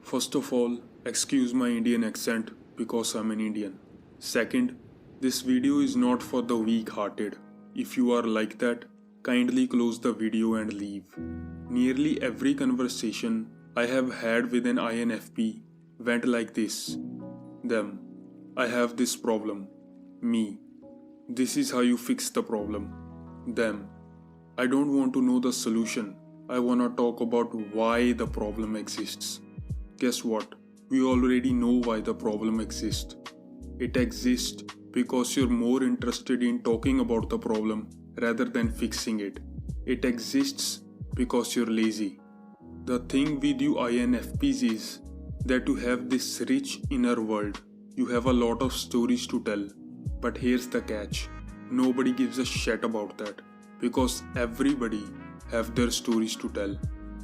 First of all, excuse my Indian accent because I'm an Indian. Second, this video is not for the weak-hearted. If you are like that, kindly close the video and leave. Nearly every conversation I have had with an INFP went like this. Them. I have this problem. Me. This is how you fix the problem. Them. I don't want to know the solution. I wanna talk about why the problem exists. Guess what? We already know why the problem exists. It exists because you're more interested in talking about the problem rather than fixing it. It exists because you're lazy. The thing with you INFPs is that you have this rich inner world. You have a lot of stories to tell. But here's the catch. Nobody gives a shit about that because everybody have their stories to tell.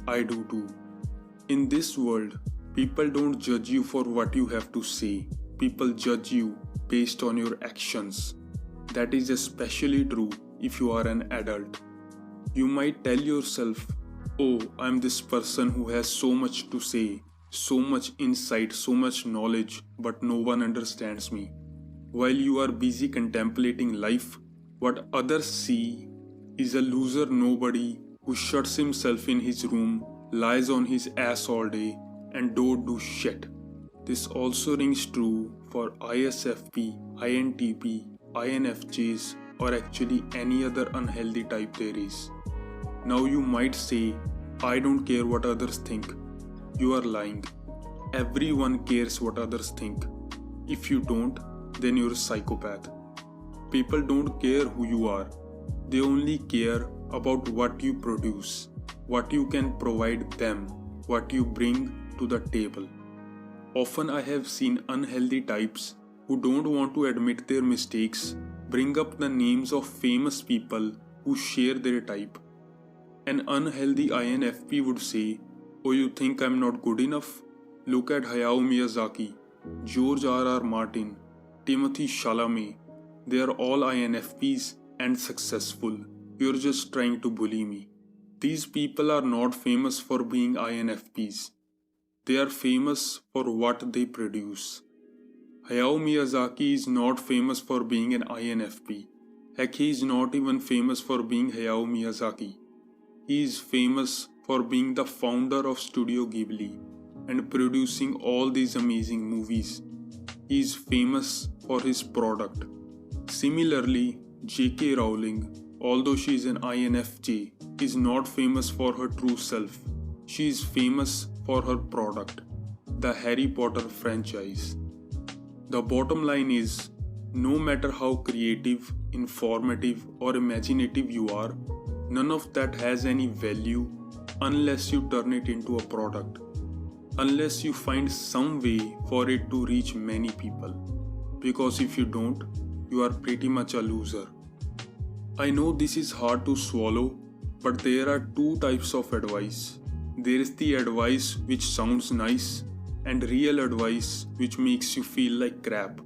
I do too. In this world, people don't judge you for what you have to say. People judge you based on your actions. That is especially true if you are an adult. You might tell yourself, oh, I'm this person who has so much to say, so much insight, so much knowledge, but no one understands me. While you are busy contemplating life, what others see is a loser nobody who shuts himself in his room, lies on his ass all day, and don't do shit. This also rings true for ISFP, INTP, INFJs, or actually any other unhealthy type there is. Now you might say, I don't care what others think. You are lying. Everyone cares what others think. If you don't, then you're a psychopath. People don't care who you are. They only care about what you produce, what you can provide them, what you bring to the table. Often I have seen unhealthy types who don't want to admit their mistakes bring up the names of famous people who share their type. An unhealthy INFP would say, oh, you think I'm not good enough? Look at Hayao Miyazaki, George R.R. Martin, Timothy Chalamet. They are all INFPs and successful. You're just trying to bully me. These people are not famous for being INFPs. They are famous for what they produce. Hayao Miyazaki is not famous for being an INFP. Heck, he is not even famous for being Hayao Miyazaki. He is famous for being the founder of Studio Ghibli and producing all these amazing movies. He is famous for his product. Similarly, J.K. Rowling, although she is an INFJ, is not famous for her true self. She is famous for her product, the Harry Potter franchise. The bottom line is, no matter how creative, informative, or imaginative you are, none of that has any value unless you turn it into a product, unless you find some way for it to reach many people. Because if you don't, you are pretty much a loser. I know this is hard to swallow, but there are two types of advice. There is the advice which sounds nice and real advice which makes you feel like crap.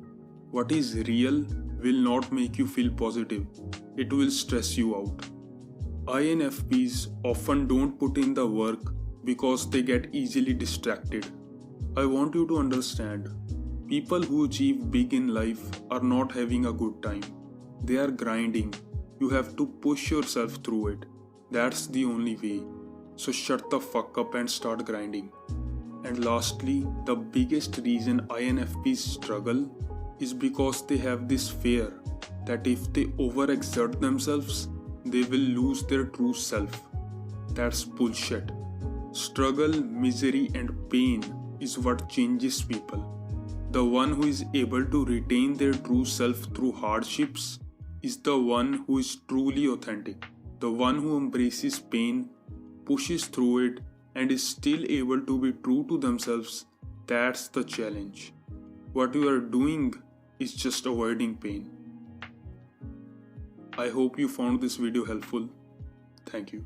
What is real will not make you feel positive. It will stress you out. INFPs often don't put in the work because they get easily distracted. I want you to understand, people who achieve big in life are not having a good time. They are grinding. You have to push yourself through it. That's the only way. So shut the fuck up and start grinding. And lastly, the biggest reason INFPs struggle is because they have this fear that if they overexert themselves, they will lose their true self. That's bullshit. Struggle, misery, and pain is what changes people. The one who is able to retain their true self through hardships is the one who is truly authentic. The one who embraces pain, pushes through it, and is still able to be true to themselves. That's the challenge. What you are doing is just avoiding pain. I hope you found this video helpful. Thank you.